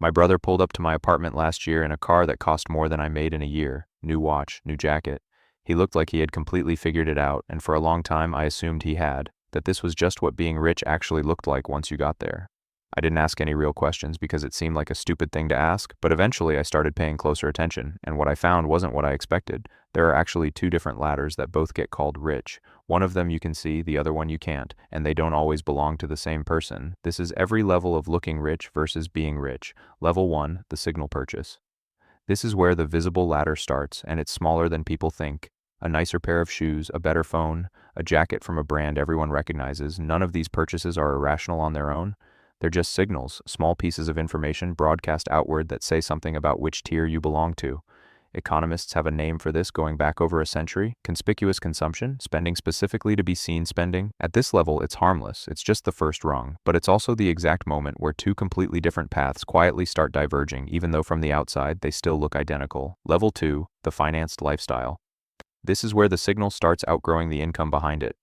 My brother pulled up to my apartment last year in a car that cost more than I made in a year. New watch, new jacket. He looked like he had completely figured it out, and for a long time I assumed he had, that this was just what being rich actually looked like once you got there. I didn't ask any real questions because it seemed like a stupid thing to ask, but eventually I started paying closer attention, and what I found wasn't what I expected. There are actually two different ladders that both get called rich. One of them you can see, the other one you can't, and they don't always belong to the same person. This is every level of looking rich versus being rich. Level 1, the signal purchase. This is where the visible ladder starts, and it's smaller than people think. A nicer pair of shoes, a better phone, a jacket from a brand everyone recognizes. None of these purchases are irrational on their own. They're just signals, small pieces of information broadcast outward that say something about which tier you belong to. Economists have a name for this going back over a century: conspicuous consumption, spending specifically to be seen spending. At this level, it's harmless, it's just the first rung, but it's also the exact moment where two completely different paths quietly start diverging, even though from the outside they still look identical. Level 2, the financed lifestyle. This is where the signal starts outgrowing the income behind it.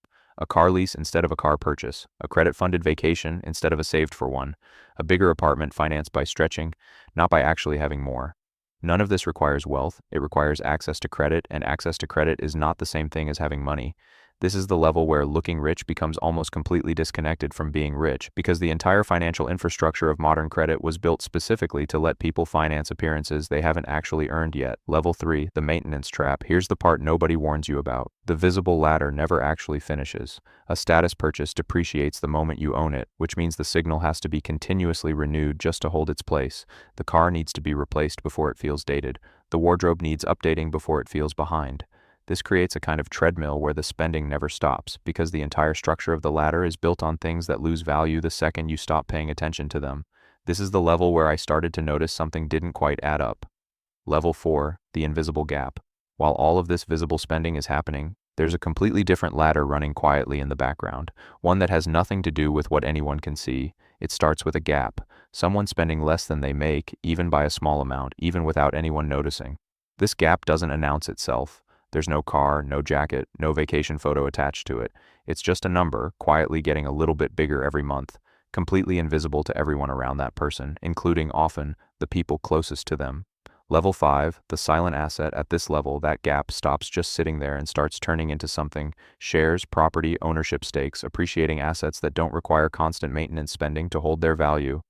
A car lease instead of a car purchase, a credit-funded vacation instead of a saved-for one, a bigger apartment financed by stretching, not by actually having more. None of this requires wealth, it requires access to credit, and access to credit is not the same thing as having money. This is the level where looking rich becomes almost completely disconnected from being rich, because the entire financial infrastructure of modern credit was built specifically to let people finance appearances they haven't actually earned yet. Level 3, the maintenance trap. Here's the part nobody warns you about. The visible ladder never actually finishes. A status purchase depreciates the moment you own it, which means the signal has to be continuously renewed just to hold its place. The car needs to be replaced before it feels dated. The wardrobe needs updating before it feels behind. This creates a kind of treadmill where the spending never stops, because the entire structure of the ladder is built on things that lose value the second you stop paying attention to them. This is the level where I started to notice something didn't quite add up. Level 4, the invisible gap. While all of this visible spending is happening, there's a completely different ladder running quietly in the background, one that has nothing to do with what anyone can see. It starts with a gap, someone spending less than they make, even by a small amount, even without anyone noticing. This gap doesn't announce itself. There's no car, no jacket, no vacation photo attached to it. It's just a number, quietly getting a little bit bigger every month, completely invisible to everyone around that person, including, often, the people closest to them. Level 5, the silent asset. At this level, that gap stops just sitting there and starts turning into something: shares, property, ownership stakes, appreciating assets that don't require constant maintenance spending to hold their value.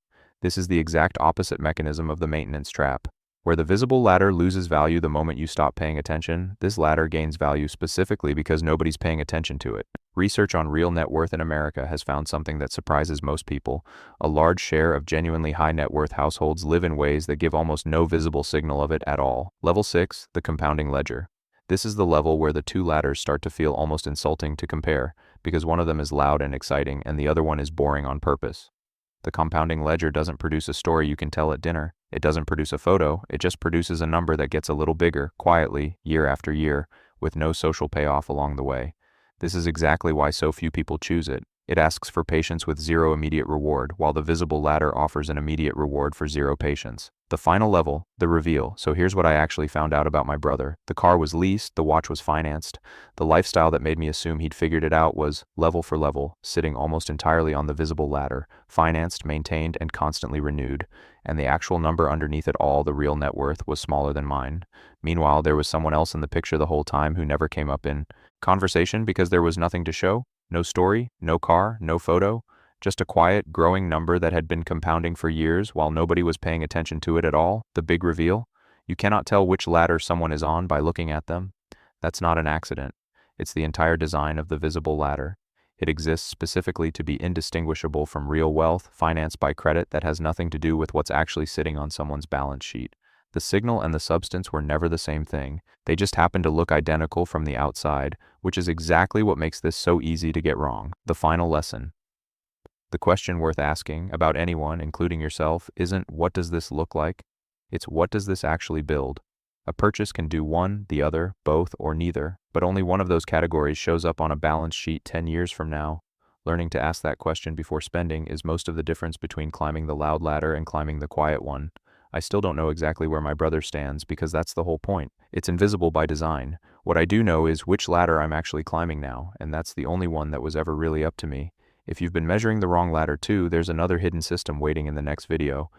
This is the exact opposite mechanism of the maintenance trap. Where the visible ladder loses value the moment you stop paying attention, this ladder gains value specifically because nobody's paying attention to it. Research on real net worth in America has found something that surprises most people. A large share of genuinely high net worth households live in ways that give almost no visible signal of it at all. Level 6, the compounding ledger. This is the level where the two ladders start to feel almost insulting to compare, because one of them is loud and exciting and the other one is boring on purpose. The compounding ledger doesn't produce a story you can tell at dinner. It doesn't produce a photo, it just produces a number that gets a little bigger, quietly, year after year, with no social payoff along the way. This is exactly why so few people choose it. It asks for patience with zero immediate reward, while the visible ladder offers an immediate reward for zero patience. The final level, the reveal. So here's what I actually found out about my brother. The car was leased, the watch was financed. The lifestyle that made me assume he'd figured it out was, level for level, sitting almost entirely on the visible ladder, financed, maintained, and constantly renewed. And the actual number underneath it all, the real net worth, was smaller than mine. Meanwhile, there was someone else in the picture the whole time who never came up in conversation because there was nothing to show. No story, no car, no photo, just a quiet, growing number that had been compounding for years while nobody was paying attention to it at all. The big reveal? You cannot tell which ladder someone is on by looking at them. That's not an accident. It's the entire design of the visible ladder. It exists specifically to be indistinguishable from real wealth, financed by credit that has nothing to do with what's actually sitting on someone's balance sheet. The signal and the substance were never the same thing. They just happened to look identical from the outside, which is exactly what makes this so easy to get wrong. The final lesson. The question worth asking, about anyone, including yourself, isn't what does this look like? It's what does this actually build? A purchase can do one, the other, both, or neither, but only one of those categories shows up on a balance sheet 10 years from now. Learning to ask that question before spending is most of the difference between climbing the loud ladder and climbing the quiet one. I still don't know exactly where my brother stands because that's the whole point. It's invisible by design. What I do know is which ladder I'm actually climbing now, and that's the only one that was ever really up to me. If you've been measuring the wrong ladder too, there's another hidden system waiting in the next video.